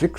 6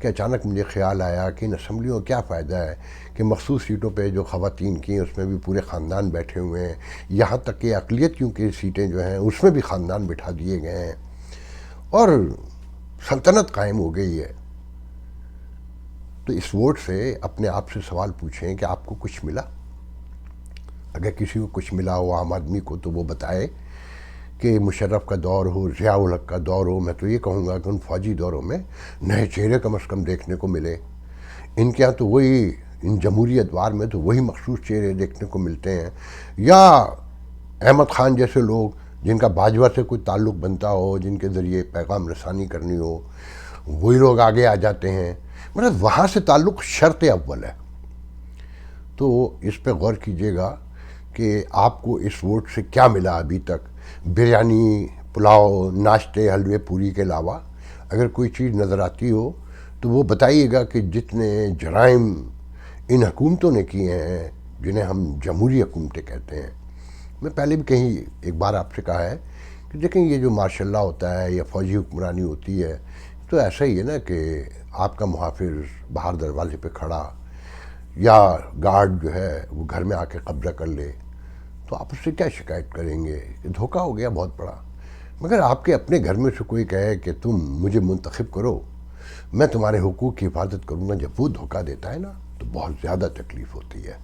کہ اچانک مجھے خیال آیا کہ ان اسمبلیوں کا کیا فائدہ ہے کہ مخصوص سیٹوں پہ جو خواتین کی ہیں اس میں بھی پورے خاندان بیٹھے ہوئے ہیں، یہاں تک کہ اقلیتیوں کی سیٹیں جو ہیں اس میں بھی خاندان بٹھا دیے گئے ہیں اور سلطنت قائم ہو گئی ہے۔ تو اس ووٹ سے اپنے آپ سے سوال پوچھیں کہ آپ کو کچھ ملا؟ اگر کسی کو کچھ ملا ہو عام آدمی کو تو وہ بتائے کہ مشرف کا دور ہو، ضیاء الحق کا دور ہو، میں تو یہ کہوں گا کہ ان فوجی دوروں میں نئے چہرے کم از کم دیکھنے کو ملے۔ ان کے ہاں تو وہی، ان جمہوری ادوار میں تو وہی مخصوص چہرے دیکھنے کو ملتے ہیں، یا احمد خان جیسے لوگ جن کا باجوہ سے کوئی تعلق بنتا ہو، جن کے ذریعے پیغام رسانی کرنی ہو، وہی لوگ آگے آ جاتے ہیں۔ مطلب وہاں سے تعلق شرط اول ہے۔ تو اس پہ غور کیجیے گا کہ آپ کو اس ووٹ سے کیا ملا ابھی تک، بریانی، پلاؤ، ناشتے، حلوے پوری کے علاوہ اگر کوئی چیز نظر آتی ہو تو وہ بتائیے گا کہ جتنے جرائم ان حکومتوں نے کیے ہیں جنہیں ہم جمہوری حکومتیں کہتے ہیں۔ میں پہلے بھی کہیں ایک بار آپ سے کہا ہے کہ دیکھیں یہ جو ماشاء اللہ ہوتا ہے یا فوجی حکمرانی ہوتی ہے تو ایسا ہی ہے نا کہ آپ کا محافظ باہر دروازے پہ کھڑا یا گارڈ جو ہے وہ گھر میں آ کے قبضہ کر لے تو آپ اس سے کیا شکایت کریں گے؟ دھوکہ ہو گیا بہت بڑا۔ مگر آپ کے اپنے گھر میں سے کوئی کہے کہ تم مجھے منتخب کرو، میں تمہارے حقوق کی حفاظت کروں گا، جب وہ دھوکہ دیتا ہے نا تو بہت زیادہ تکلیف ہوتی ہے۔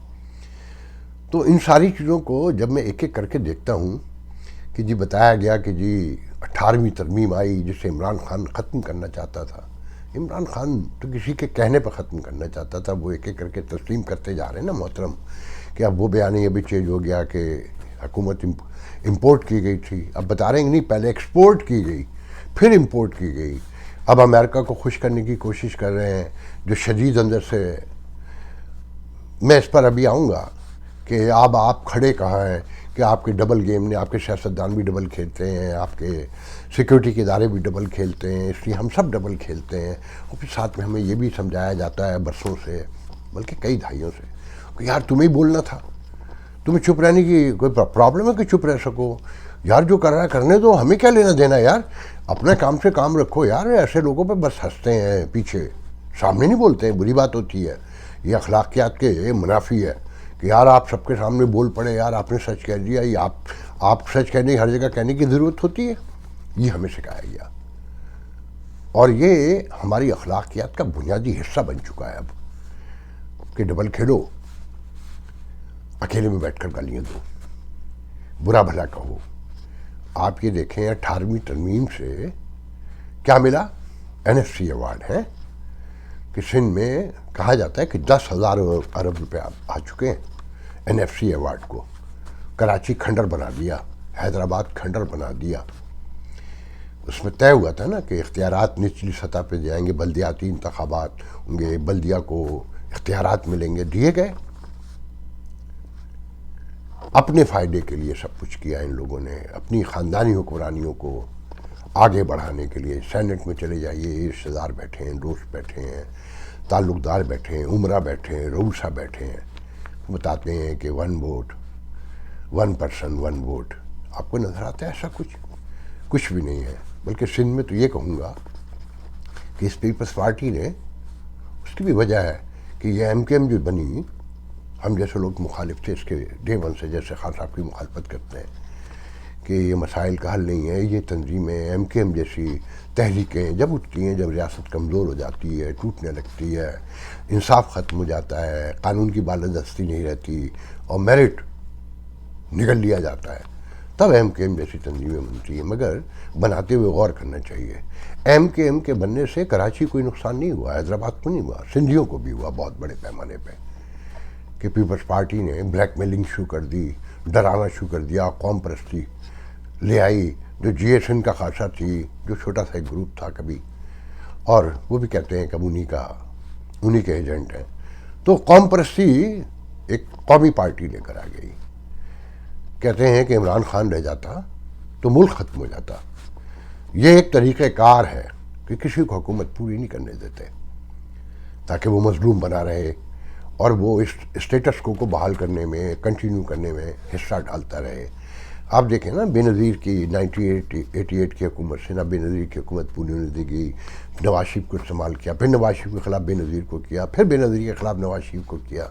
تو ان ساری چیزوں کو جب میں ایک ایک کر کے دیکھتا ہوں کہ جی بتایا گیا کہ جی 18ویں ترمیم آئی جسے عمران خان ختم کرنا چاہتا تھا۔ عمران خان تو کسی کے کہنے پر ختم کرنا چاہتا تھا، وہ ایک ایک کر کے تسلیم کرتے جا رہے ہیں نا محترم، کہ اب وہ بیان یہ بھی چینج ہو گیا کہ حکومت امپورٹ کی گئی تھی، اب بتا رہے ہیں کہ نہیں پہلے ایکسپورٹ کی گئی پھر امپورٹ کی گئی۔ اب امریکہ کو خوش کرنے کی کوشش کر رہے ہیں جو شدید اندر سے، میں اس پر ابھی آؤں گا کہ اب آپ کھڑے کہاں ہیں کہ آپ کے ڈبل گیم نے، آپ کے سیاستدان بھی ڈبل کھیلتے ہیں، آپ کے سیکیورٹی کے ادارے بھی ڈبل کھیلتے ہیں، اس لیے ہم سب ڈبل کھیلتے ہیں۔ اور پھر ساتھ میں ہمیں یہ بھی سمجھایا جاتا ہے برسوں سے، بلکہ کئی دہائیوں سے، کہ یار تمہیں بولنا تھا، تمہیں چپ رہنے کی کوئی پرابلم ہے کہ چپ رہ سکو؟ یار جو کر رہا ہے کرنے دو، ہمیں کیا لینا دینا یار، اپنے کام سے کام رکھو یار۔ ایسے لوگوں پہ بس ہنستے ہیں پیچھے، سامنے نہیں بولتے ہیں، بری بات ہوتی ہے، یہ اخلاقیات کے منافی ہے کہ یار آپ سب کے سامنے بول پڑے، یار آپ نے سچ کہہ دیا، یہ آپ سچ کہنے ہر جگہ کہنے کی ضرورت ہوتی ہے، یہ ہمیں سکھایا گیا اور یہ ہماری اخلاقیات کا بنیادی حصہ بن چکا ہے اب کہ ڈبل کھیلو، اکیلے میں بیٹھ کر گالیاں دو، برا بھلا کہو۔ آپ یہ دیکھیں 18ویں ترمیم سے کیا ملا؟ NFC ایوارڈ ہے کہ سندھ میں کہا جاتا ہے کہ 10,000 ارب روپے آ چکے ہیں NFC ایوارڈ کو۔ کراچی کھنڈر بنا دیا، حیدرآباد کھنڈر بنا دیا۔ اس میں طے ہوا تھا نا کہ اختیارات نچلی سطح پہ جائیں گے، بلدیاتی انتخابات ہوں گے، بلدیہ کو اختیارات ملیں گے، دیے گئے۔ اپنے فائدے کے لیے سب کچھ کیا ان لوگوں نے، اپنی خاندانی حکمرانیوں کو آگے بڑھانے کے لیے۔ سینٹ میں چلے جائیے، رشتہ دار بیٹھے ہیں، دوست بیٹھے ہیں، تعلق دار بیٹھے ہیں، عمرہ بیٹھے ہیں، رؤسا بیٹھے ہیں، بتاتے ہیں کہ 1 ووٹ 1 پرسن 1 ووٹ۔ آپ کو نظر آتا ہے ایسا کچھ بھی نہیں ہے۔ بلکہ سندھ میں تو یہ کہوں گا کہ اس پیپلز پارٹی نے، اس کی بھی وجہ ہے کہ یہ MKM جو بنی، ہم جیسے لوگ مخالف تھے اس کے ڈے 1 سے، جیسے خان صاحب کی مخالفت کرتے ہیں کہ یہ مسائل کا حل نہیں ہے، یہ تنظیمیں MKM جیسی تحریکیں جب اٹھتی ہیں، جب ریاست کمزور ہو جاتی ہے، ٹوٹنے لگتی ہے، انصاف ختم ہو جاتا ہے، قانون کی بالادستی نہیں رہتی اور میرٹ نگل لیا جاتا ہے، تب MKM جیسی تنظیمیں بنتی ہیں۔ مگر بناتے ہوئے غور کرنا چاہیے، MKM کے بننے سے کراچی کوئی نقصان نہیں ہوا، حیدرآباد کو نہیں ہوا، سندھیوں کو بھی ہوا بہت بڑے پیمانے پہ، کہ پیپلز پارٹی نے بلیک میلنگ شروع کر دی، ڈرانا شروع کر دیا، قوم پرستی لے آئی، جو GSN کا خاصہ تھی، جو چھوٹا سا ایک گروپ تھا کبھی، اور وہ بھی کہتے ہیں کہ انہی کے ایجنٹ ہیں، تو قوم پرستی ایک قومی پارٹی لے کر آ گئی۔ کہتے ہیں کہ عمران خان رہ جاتا تو ملک ختم ہو جاتا۔ یہ ایک طریقہ کار ہے کہ کسی کو حکومت پوری نہیں کرنے دیتے تاکہ وہ مظلوم بنا رہے اور وہ اس اسٹیٹس کو بحال کرنے میں، کنٹینیو کرنے میں حصہ ڈالتا رہے۔ آپ دیکھیں نا بے نظیر کی 1988 کی حکومت سے نا بے نظیر کی حکومت پوری ہونے دے گی، نواز شریف کو استعمال کیا، پھر نواز شریف کے خلاف بے نظیر کو کیا، پھر بے نظیر کے خلاف نواز شریف کو کیا،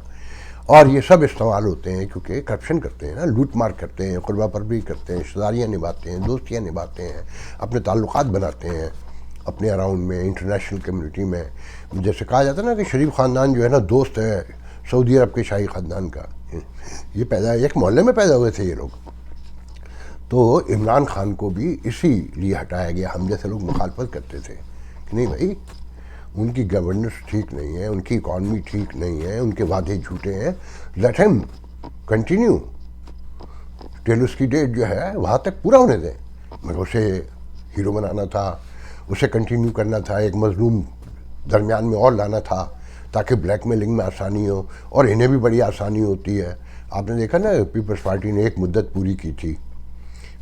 اور یہ سب استعمال ہوتے ہیں کیونکہ کرپشن کرتے ہیں نا، لوٹ مار کرتے ہیں، قربہ پروری کرتے ہیں، رشتہ داریاں نبھاتے ہیں، دوستیاں نبھاتے ہیں، اپنے تعلقات بناتے ہیں اپنے اراؤنڈ میں، انٹرنیشنل کمیونٹی میں. جیسے کہا جاتا ہے نا کہ شریف خاندان جو ہے نا دوست ہے سعودی عرب کے شاہی خاندان کا. یہ پیدا ایک محلے میں پیدا ہوئے تھے یہ لوگ. تو عمران خان کو بھی اسی لیے ہٹایا گیا. ہم جیسے لوگ مخالفت کرتے تھے کہ نہیں بھائی ان کی گورننس ٹھیک نہیں ہے، ان کی اکانومی ٹھیک نہیں ہے، ان کے وعدے جھوٹے ہیں، لیٹ ہم کنٹینیو ٹل اس کی ڈیٹ جو ہے وہاں تک پورا ہونے دیں. مگر اسے ہیرو بنانا تھا، اسے کنٹینیو کرنا تھا، ایک مظلوم درمیان میں اور لانا تھا تاکہ بلیک میلنگ میں آسانی ہو، اور انہیں بھی بڑی آسانی ہوتی ہے. آپ نے دیکھا نا پیپلز پارٹی نے ایک مدت پوری کی تھی،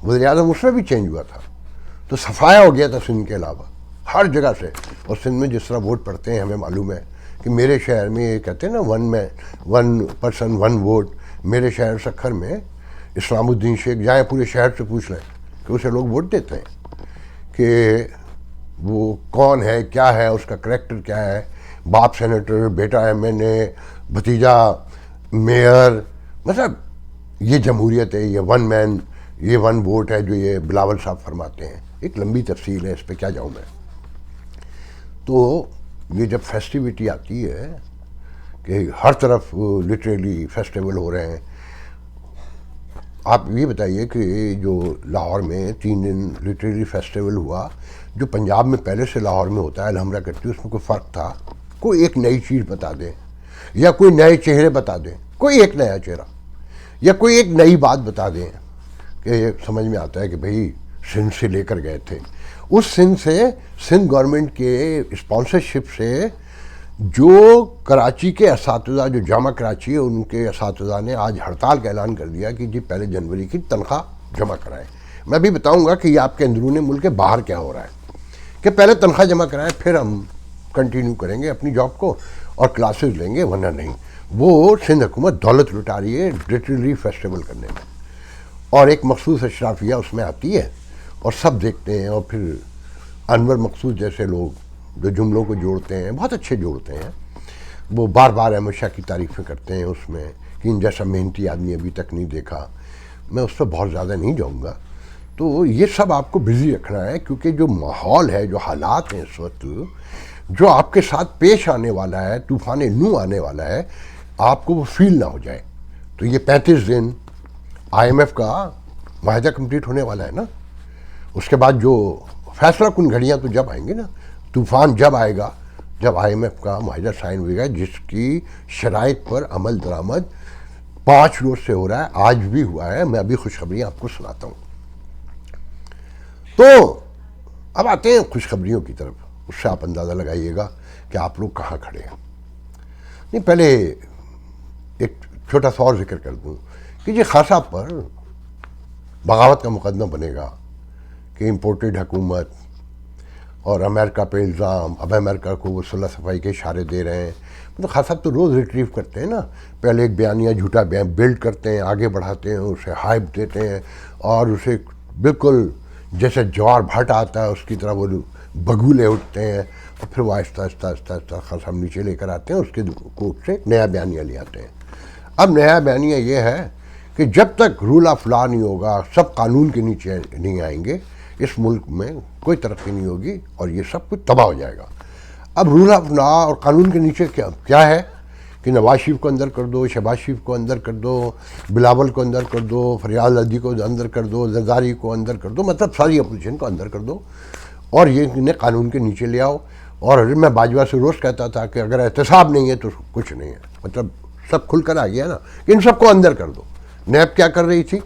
وزیر اعظم اس میں بھی چینج ہوا تھا، تو صفایا ہو گیا تھا سندھ کے علاوہ ہر جگہ سے. اور سندھ میں جس طرح ووٹ پڑتے ہیں ہمیں معلوم ہے کہ میرے شہر میں یہ کہتے ہیں نا ون پرسن ون ووٹ. میرے شہر سکھر میں اسلام الدین شیخ جائیں پورے شہر سے پوچھ لیں کہ اسے لوگ ووٹ دیتے ہیں کہ وہ کون ہے، کیا ہے، اس کا کریکٹر کیا ہے، باپ سینیٹر، بیٹا ایم این اے، بھتیجا میئر. مطلب یہ جمہوریت ہے، یہ ون مین، یہ ون ووٹ ہے جو یہ بلاول صاحب فرماتے ہیں. ایک لمبی تفصیل ہے، اس پہ کیا جاؤں میں. تو یہ جب فیسٹیوٹی آتی ہے کہ ہر طرف لٹریلی فیسٹیول ہو رہے ہیں. آپ یہ بتائیے کہ جو لاہور میں 3 دن لٹریری فیسٹیول ہوا، جو پنجاب میں پہلے سے لاہور میں ہوتا ہے الحمرہ کرتی، اس میں کوئی فرق تھا؟ کوئی ایک نئی چیز بتا دیں، یا کوئی نئے چہرے بتا دیں، کوئی ایک نیا چہرہ، یا کوئی ایک نئی بات بتا دیں کہ سمجھ میں آتا ہے کہ بھئی سندھ سے لے کر گئے تھے. اس سندھ سے، سندھ گورنمنٹ کے اسپانسرشپ سے جو کراچی کے اساتذہ، جو جامعہ کراچی ہے ان کے اساتذہ نے آج ہڑتال کا اعلان کر دیا کہ جی 1 جنوری کی تنخواہ جمع کرائیں. میں بھی بتاؤں گا کہ یہ آپ کے اندرون ملک کے باہر کیا ہو رہا ہے کہ پہلے تنخواہ جمع کرائیں، پھر ہم کنٹینیو کریں گے اپنی جاب کو اور کلاسز لیں گے، ورنہ نہیں. وہ سندھ حکومت دولت لٹا رہی ہے لٹریری فیسٹیول کرنے میں، اور ایک مخصوص اشرافیہ اس میں آتی ہے اور سب دیکھتے ہیں. اور پھر انور مقصود جیسے لوگ جو جملوں کو جوڑتے ہیں، بہت اچھے جوڑتے ہیں، وہ بار بار احمد شاہ کی تعریفیں کرتے ہیں اس میں کہ ان جیسا محنتی آدمی ابھی تک نہیں دیکھا. میں اس پہ بہت زیادہ نہیں جاؤں گا. تو یہ سب آپ کو بزی رکھنا ہے، کیونکہ جو ماحول ہے، جو حالات ہیں اس وقت، جو آپ کے ساتھ پیش آنے والا ہے، طوفان نو آنے والا ہے، آپ کو وہ فیل نہ ہو جائے. تو یہ 35 دن آئی ایم ایف کا معاہدہ کمپلیٹ ہونے والا ہے نا، اس کے بعد جو فیصلہ کن گھڑیاں تو جب آئیں گے نا، طوفان جب آئے گا جب آئی ایم ایف کا معاہدہ سائن ہوئے گا، جس کی شرائط پر عمل درآمد 5 روز سے ہو رہا ہے، آج بھی ہوا ہے. میں ابھی خوشخبریاں آپ کو سناتا ہوں. تو اب آتے ہیں خوشخبریوں کی طرف. اس سے آپ اندازہ لگائیے گا کہ آپ لوگ کہاں کھڑے ہیں. نہیں، پہلے ایک چھوٹا سا اور ذکر کر دوں کہ یہ خاصا پر بغاوت کا مقدمہ بنے گا کہ امپورٹڈ حکومت اور امریکہ پہ الزام. اب امریکہ کو وہ صلح صفائی کے اشارے دے رہے ہیں. مطلب خاصا تو روز ریٹریو کرتے ہیں نا، پہلے ایک بیانیہ جھوٹا بلڈ کرتے ہیں، آگے بڑھاتے ہیں، اسے ہائپ دیتے ہیں، اور اسے بالکل جیسے جوار بھٹ آتا ہے اس کی طرح وہ بگولے اٹھتے ہیں، اور پھر وہ آہستہ آہستہ آہستہ آہستہ خاصا نیچے لے کر آتے ہیں، اس کے کوٹ سے نیا بیانیہ لے آتے ہیں. اب نیا بیانیہ یہ ہے کہ جب تک رول آف لا نہیں ہوگا، سب قانون کے نیچے نہیں آئیں گے، اس ملک میں کوئی ترقی نہیں ہوگی اور یہ سب کچھ تباہ ہو جائے گا. اب رول آف لا اور قانون کے نیچے کیا ہے کہ نواز شریف کو اندر کر دو، شہباز شریف کو اندر کر دو، بلاول کو اندر کر دو، فریاد لدھی کو اندر کر دو، زرداری کو اندر کر دو، مطلب ساری اپوزیشن کو اندر کر دو اور یہ انہیں قانون کے نیچے لے آؤ. اور میں باجوہ سے روز کہتا تھا کہ اگر احتساب نہیں ہے تو کچھ نہیں ہے. مطلب سب کھل کر آ گیا نا کہ ان سب کو اندر کر دو. نیب کیا کر رہی تھی؟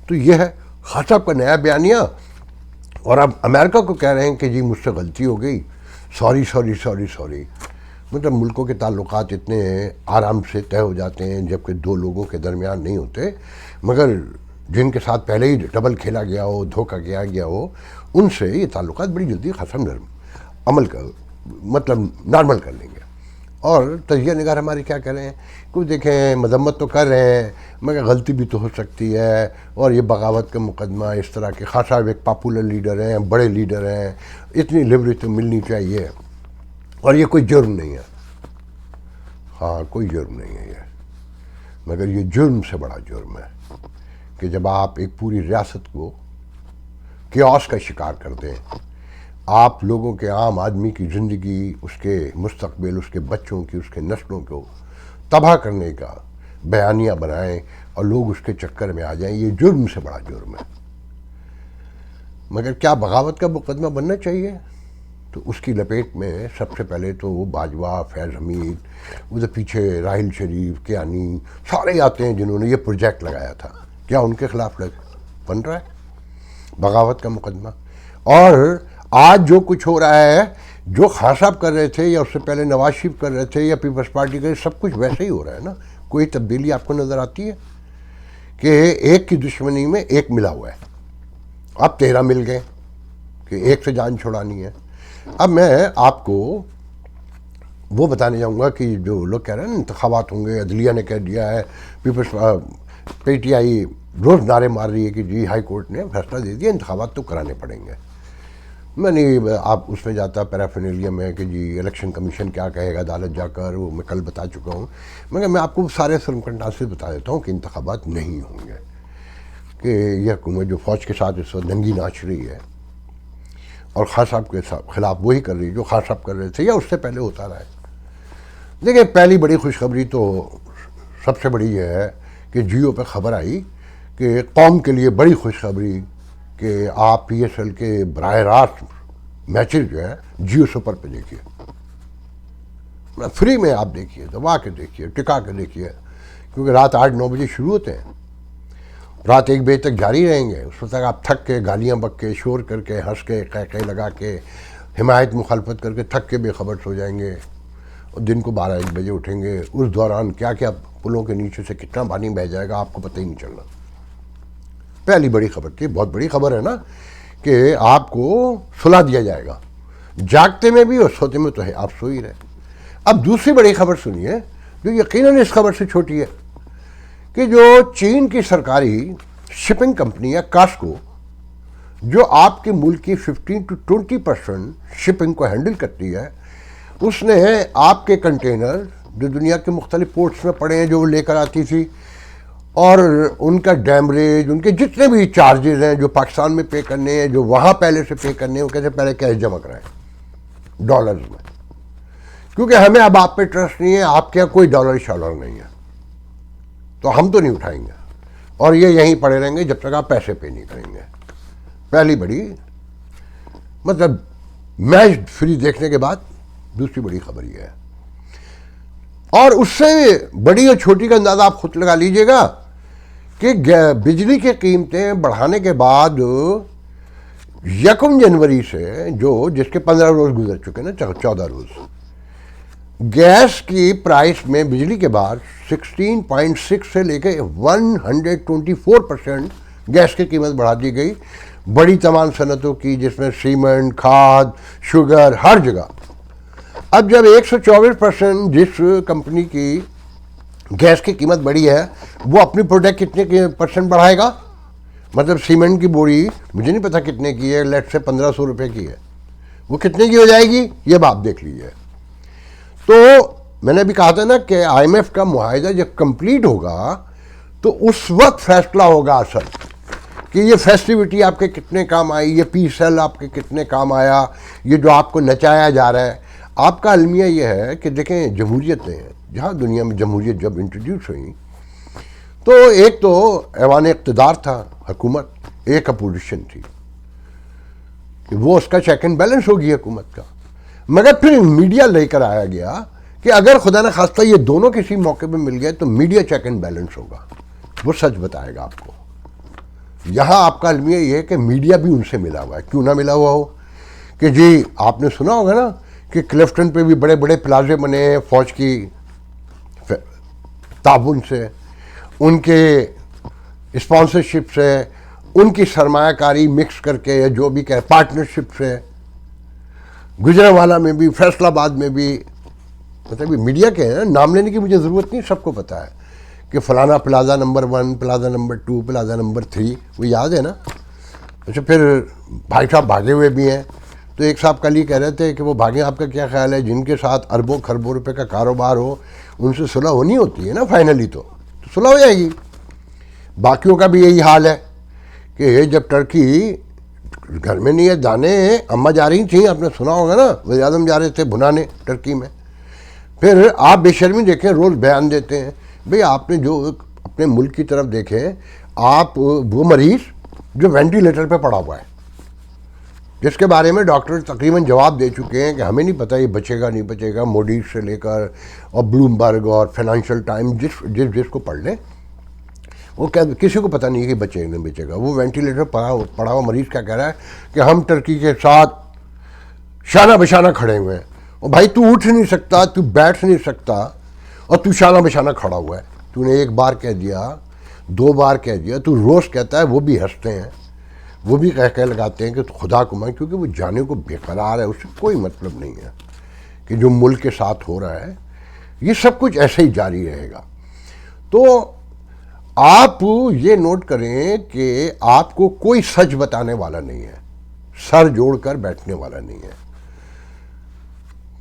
تو یہ ہے خاصا کا نیا بیانیہ. اور اب امریکہ کو کہہ رہے ہیں کہ جی مجھ سے غلطی ہو گئی، سوری سوری سوری سوری. مطلب ملکوں کے تعلقات اتنے آرام سے طے ہو جاتے ہیں جبکہ 2 لوگوں کے درمیان نہیں ہوتے، مگر جن کے ساتھ پہلے ہی ڈبل کھیلا گیا ہو، دھوکہ کیا گیا ہو، ان سے یہ تعلقات بڑی جلدی ختم عمل کر مطلب نارمل کر لیں گے. اور تجزیہ نگار ہماری کیا کر رہے ہیں، کچھ دیکھیں مذمت تو کر رہے ہیں مگر غلطی بھی تو ہو سکتی ہے، اور یہ بغاوت کا مقدمہ اس طرح کے، خاص صاحب ایک پاپولر لیڈر ہیں، بڑے لیڈر ہیں، اتنی لیوریج تو ملنی چاہیے، اور یہ کوئی جرم نہیں ہے، ہاں کوئی جرم نہیں ہے یہ، مگر یہ جرم سے بڑا جرم ہے کہ جب آپ ایک پوری ریاست کو کیوس کا شکار کر دیں، آپ لوگوں کے عام آدمی کی زندگی، اس کے مستقبل، اس کے بچوں کی، اس کے نسلوں کو تباہ کرنے کا بیانیہ بنائیں اور لوگ اس کے چکر میں آ جائیں، یہ جرم سے بڑا جرم ہے۔ مگر کیا بغاوت کا مقدمہ بننا چاہیے؟ تو اس کی لپیٹ میں سب سے پہلے تو باجوہ، فیض حمید، ادھر پیچھے راحل شریف، کیانی، سارے آتے ہیں جنہوں نے یہ پروجیکٹ لگایا تھا، کیا ان کے خلاف بن رہا ہے بغاوت کا مقدمہ؟ اور آج جو کچھ ہو رہا ہے، جو خان صاحب کر رہے تھے یا اس سے پہلے نواز شریف کر رہے تھے یا پیپلز پارٹی کر رہے، سب کچھ ویسے ہی ہو رہا ہے نا، کوئی تبدیلی آپ کو نظر آتی ہے کہ ایک کی دشمنی میں ایک ملا ہوا ہے، اب 13 مل گئے کہ ایک سے جان چھڑانی ہے۔ اب میں آپ کو وہ بتانے جاؤں گا کہ جو لوگ کہہ رہے ہیں نا انتخابات ہوں گے، عدلیہ نے کہہ دیا ہے، پیپلز پی ٹی آئی روز نعرے مار رہی ہے کہ جی ہائی کورٹ نے فیصلہ دے دیا، انتخابات تو کرانے پڑیں گے۔ میں نہیں آپ اس میں جاتا پیرافینیلیا میں کہ جی الیکشن کمیشن کیا کہے گا عدالت جا کر، وہ میں کل بتا چکا ہوں، مگر میں آپ کو سارے سرکمسٹانسز بتا دیتا ہوں کہ انتخابات نہیں ہوں گے، کہ یہ حکومت جو فوج کے ساتھ اس وقت ننگی ناچ رہی ہے اور خان صاحب کے خلاف وہی کر رہی ہے جو خان صاحب کر رہے تھے یا اس سے پہلے ہوتا رہا ہے۔ دیکھیں پہلی بڑی خوشخبری تو سب سے بڑی یہ ہے کہ جیو پہ خبر آئی کہ قوم کے لیے بڑی خوشخبری کہ آپ پی ایس ایل کے براہ راست میچز جو ہے جیو سپر پہ دیکھیے، فری میں آپ دیکھیے، دبا کے دیکھیے، ٹکا کے دیکھیے، کیونکہ رات 8-9 بجے شروع ہوتے ہیں، رات 1 بجے تک جاری رہیں گے، اس وقت تک آپ تھک کے گالیاں بک کے شور کر کے ہنس کے قہقہے لگا کے حمایت مخالفت کر کے تھک کے بے خبر سو جائیں گے، اور دن کو 12-1 بجے اٹھیں گے، اس دوران کیا کیا پلوں کے نیچے سے کتنا پانی بہہ جائے گا آپ کو پتہ ہی نہیں چلنا۔ پہلی بڑی خبر تھی، بہت بڑی خبر ہے نا کہ آپ کو سلا دیا جائے گا، جاگتے میں بھی اور سوتے میں تو ہے آپ سو ہی رہے۔ اب دوسری بڑی خبر سنیے جو یقیناً اس خبر سے چھوٹی ہے، کہ جو چین کی سرکاری شپنگ کمپنی ہے کاسکو، جو آپ کے ملک کی 15 to 20% شپنگ کو ہینڈل کرتی ہے، اس نے آپ کے کنٹینر جو دنیا کے مختلف پورٹس میں پڑے ہیں جو وہ لے کر آتی تھی، اور ان کا ڈیمریج، ان کے جتنے بھی چارجز ہیں جو پاکستان میں پے کرنے ہیں، جو وہاں پہلے سے پے کرنے ہیں، وہ کہتے پہلے کیش جمع کرائیں ڈالرز میں، کیونکہ ہمیں اب آپ پہ ٹرسٹ نہیں ہے، آپ کے یہاں کوئی ڈالر شالر نہیں ہے تو ہم تو نہیں اٹھائیں گے، اور یہ یہیں پڑے رہیں گے جب تک آپ پیسے پے نہیں کریں گے۔ پہلی بڑی مطلب میچ فری دیکھنے کے بعد دوسری بڑی خبر یہ ہے، اور اس سے بڑی اور چھوٹی کا اندازہ آپ خود لگا لیجئے گا کہ بجلی کی قیمتیں بڑھانے کے بعد 1 جنوری سے جس کے 15 روز گزر چکے نا، 14 روز، گیس کی پرائس میں بجلی کے بعد 16.6 سے لے کے 124% گیس کی قیمت بڑھا دی گئی، بڑی تمام صنعتوں کی، جس میں سیمنٹ، کھاد، شوگر، ہر جگہ۔ اب جب 124% جس کمپنی کی گیس کی قیمت بڑھی ہے، وہ اپنی پروڈکٹ کتنے % بڑھائے گا؟ مطلب سیمنٹ کی بوری مجھے نہیں پتا کتنے کی ہے، لیٹ سے 1500 روپے کی ہے، وہ کتنے کی ہو جائے گی یہ آپ دیکھ لیجیے۔ تو میں نے بھی کہا تھا نا کہ آئی ایم ایف کا معاہدہ جب کمپلیٹ ہوگا تو اس وقت فیصلہ ہوگا اصل کہ یہ فیسٹیوٹی آپ کے کتنے کام آئی، یہ پی سیل آپ کے کتنے کام آیا، یہ جو آپ کو نچایا جا رہا ہے۔ آپ کا المیہ یہ ہے کہ دیکھیں جمہوریتیں جہاں دنیا میں جمہوریت جب انٹروڈیوس ہوئی تو ایک تو ایوان اقتدار تھا، حکومت، ایک اپوزیشن تھی، وہ اس کا چیک اینڈ بیلنس ہوگی حکومت کا، مگر پھر میڈیا لے کر آیا گیا کہ اگر خدا نہ خواستہ یہ دونوں کسی موقع پہ مل گئے تو میڈیا چیک اینڈ بیلنس ہوگا، وہ سچ بتائے گا آپ کو۔ یہاں آپ کا المیہ یہ ہے کہ میڈیا بھی ان سے ملا ہوا ہے، کیوں نہ ملا ہوا ہو، کہ جی آپ نے سنا ہوگا نا کہ کلفٹن پہ بھی بڑے بڑے پلازے بنے ہیں فوج کی تعاون سے، ان کے اسپانسرشپ سے، ان کی سرمایہ کاری مکس کر کے، یا جو بھی کہ پارٹنرشپ سے، گجرانوالہ میں بھی، فیصل آباد میں بھی، مطلب میڈیا کے ہیں، نام لینے کی مجھے ضرورت نہیں، سب کو پتہ ہے کہ فلانا plaza number 1، plaza number 2، plaza number 3، وہ یاد ہے نا. اچھا پھر بھائی صاحب بھاگے ہوئے بھی ہیں. تو ایک صاحب کل ہی کہہ رہے تھے کہ وہ بھاگیں، آپ کا کیا خیال ہے؟ جن کے ساتھ اربوں خربوں روپے کا کاروبار ہو ان سے صلح ہونی ہوتی ہے نا فائنلی، تو صلح ہو جائے گی. باقیوں کا بھی یہی حال ہے کہ جب ٹرکی گھر میں نہیں ہے، دانے اماں جا رہی تھیں، آپ نے سنا ہوگا نا، وزیر اعظم جا رہے تھے بھنانے ٹرکی میں. پھر آپ بے شرمی دیکھیں، روز بیان دیتے ہیں. بھئی آپ نے جو اپنے ملک کی طرف دیکھیں، آپ وہ مریض جو وینٹیلیٹر پہ پڑا ہوا ہے، جس کے بارے میں ڈاکٹر تقریباً جواب دے چکے ہیں کہ ہمیں نہیں پتہ یہ بچے گا نہیں بچے گا، موڈیز سے لے کر اور بلومبرگ اور فائنینشیل ٹائم، جس کو پڑھ لیں، وہ کسی کو پتہ نہیں ہے کہ بچے نہیں بچے گا. وہ وینٹیلیٹر پڑا ہوا مریض کیا کہہ رہا ہے کہ ہم ٹرکی کے ساتھ شانہ بشانہ کھڑے ہوئے ہیں. اور بھائی تو اٹھ نہیں سکتا، تو بیٹھ نہیں سکتا، اور تو شانہ بشانہ کھڑا ہوا ہے. تو نے ایک بار کہہ دیا، 2 بار کہہ دیا، تو روز کہتا ہے. وہ بھی ہنستے ہیں، وہ بھی کہہ لگاتے ہیں کہ خدا کو مان، کیونکہ وہ جانے کو بے قرار ہے. اس سے کوئی مطلب نہیں ہے کہ جو ملک کے ساتھ ہو رہا ہے یہ سب کچھ ایسے ہی جاری رہے گا. تو آپ یہ نوٹ کریں کہ آپ کو کوئی سچ بتانے والا نہیں ہے، سر جوڑ کر بیٹھنے والا نہیں ہے.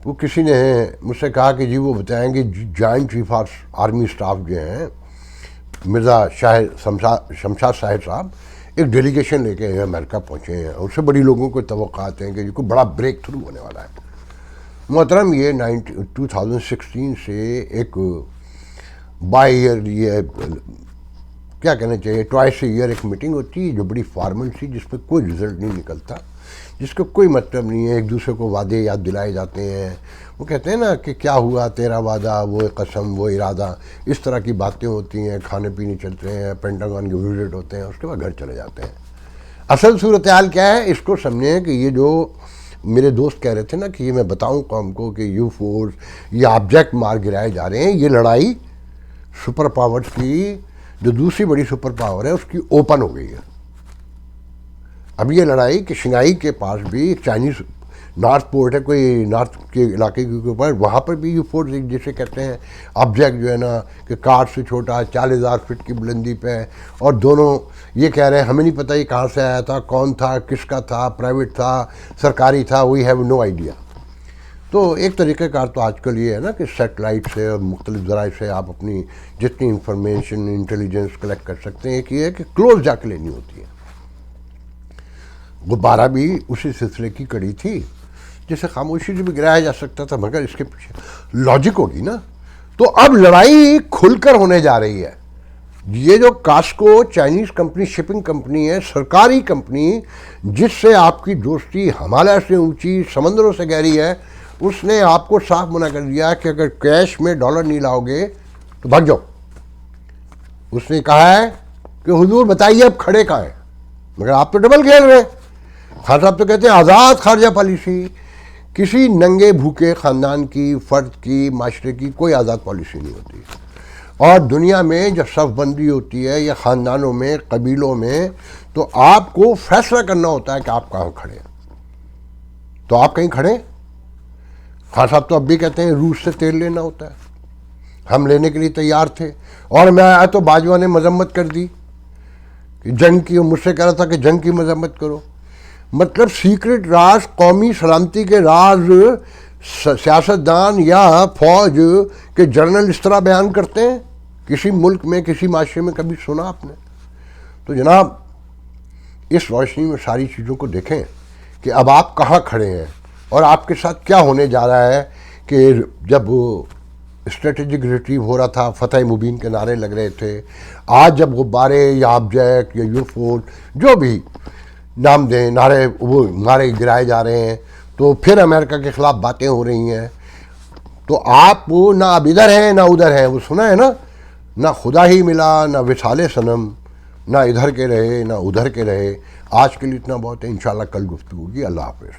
وہ کسی نے مجھ سے کہا کہ جی وہ بتائیں گے joint chief of army staff جو ہیں مرزا شمشاد صاحب صاحب، ایک ڈیلیگیشن لے کے امریکہ پہنچے ہیں. اس سے بڑی لوگوں کو توقعات ہیں کہ کوئی بڑا بریک تھرو ہونے والا ہے. محترم یہ 2016 سے ایک بائی ایئر، یہ کیا کہنا چاہیے، ٹوائس اے ایئر ایک میٹنگ ہوتی ہے جو بڑی فارمل سی، جس پہ کوئی رزلٹ نہیں نکلتا، جس کا کوئی مطلب نہیں ہے. ایک دوسرے کو وعدے یاد دلائے جاتے ہیں. وہ کہتے ہیں نا کہ کیا ہوا تیرا وعدہ، وہ قسم وہ ارادہ، اس طرح کی باتیں ہوتی ہیں. کھانے پینے چلتے ہیں، پینٹاگون کے وزٹ ہوتے ہیں، اس کے بعد گھر چلے جاتے ہیں. اصل صورتحال کیا ہے اس کو سمجھیں کہ یہ جو میرے دوست کہہ رہے تھے نا کہ یہ میں بتاؤں قوم کو کہ یو فورس یہ آبجیکٹ مار گرائے جا رہے ہیں، یہ لڑائی سپر پاورز کی، جو دوسری بڑی سپر پاور ہے، اس کی اوپن ہو گئی ہے. اب یہ لڑائی کہ شنگائی کے پاس بھی ایک چائنیز نارتھ پورٹ ہے، کوئی نارتھ کے علاقے کے اوپر، وہاں پر بھی یو فورس جسے کہتے ہیں آبجیکٹ جو ہے نا کہ کار سے چھوٹا 40,000 فٹ کی بلندی پہ، اور دونوں یہ کہہ رہے ہیں ہمیں نہیں پتہ یہ کہاں سے آیا تھا، کون تھا، کس کا تھا، پرائیویٹ تھا، سرکاری تھا، وی ہیو نو آئیڈیا. تو ایک طریقہ کار تو آج کل یہ ہے نا کہ سیٹلائٹ سے اور مختلف ذرائع سے آپ اپنی جتنی انفارمیشن انٹیلیجنس کلیکٹ کر سکتے ہیں. ایک یہ ہے کہ کلوز جا کے لینی ہوتی ہے. غبارہ بھی اسی سلسلے کی کڑی تھی جسے خاموشی سے بھی گرایا جا سکتا تھا، مگر اس کے پیچھے لاجک ہوگی نا. تو اب لڑائی کھل کر ہونے جا رہی ہے. یہ جو Costco Chinese company, shipping company ہے، سرکاری کمپنی، جس سے آپ کی دوستی ہمالیہ سے اونچی، سمندروں سے گہری ہے، اس نے آپ کو صاف منع کر دیا کہ اگر کیش میں ڈالر نہیں لاؤ گے تو بھاگ جاؤ. اس نے کہا ہے کہ حضور بتائیے اب کھڑے کہاں ہیں، مگر آپ تو ڈبل کھیل رہے ہیں. خان صاحب تو کہتے ہیں آزاد خارجہ پالیسی. کسی ننگے بھوکے خاندان کی، فرد کی، معاشرے کی کوئی آزاد پالیسی نہیں ہوتی. اور دنیا میں جب صف بندی ہوتی ہے یا خاندانوں میں، قبیلوں میں، تو آپ کو فیصلہ کرنا ہوتا ہے کہ آپ کہاں کھڑے ہیں. تو آپ کہیں کھڑے. خان صاحب تو اب بھی کہتے ہیں روس سے تیل لینا ہوتا ہے، ہم لینے کے لیے تیار تھے، اور میں آیا تو باجوہ نے مذمت کر دی کہ جنگ کی، مجھ سے کہہ رہا تھا کہ جنگ کی مذمت کرو. مطلب سیکرٹ راز، قومی سلامتی کے راز سیاستدان یا فوج کے جنرل اس طرح بیان کرتے ہیں کسی ملک میں، کسی معاشرے میں؟ کبھی سنا آپ نے؟ تو جناب اس روشنی میں ساری چیزوں کو دیکھیں کہ اب آپ کہاں کھڑے ہیں اور آپ کے ساتھ کیا ہونے جا رہا ہے. کہ جب اسٹریٹجک ریٹریو ہو رہا تھا، فتح مبین کے نعرے لگ رہے تھے، آج جب غبارے یا آبجیکٹ یا یو فورس جو بھی نام دیں نعرے گرائے جا رہے ہیں، تو پھر امریکہ کے خلاف باتیں ہو رہی ہیں. تو آپ نہ اب ادھر ہیں نہ ادھر ہیں. وہ سنا ہے نا، نہ خدا ہی ملا نہ وصال صنم، نہ ادھر کے رہے نہ ادھر کے رہے. آج کے لیے اتنا بہت ہے، انشاءاللہ کل گفتگو ہوگی. اللہ حافظ.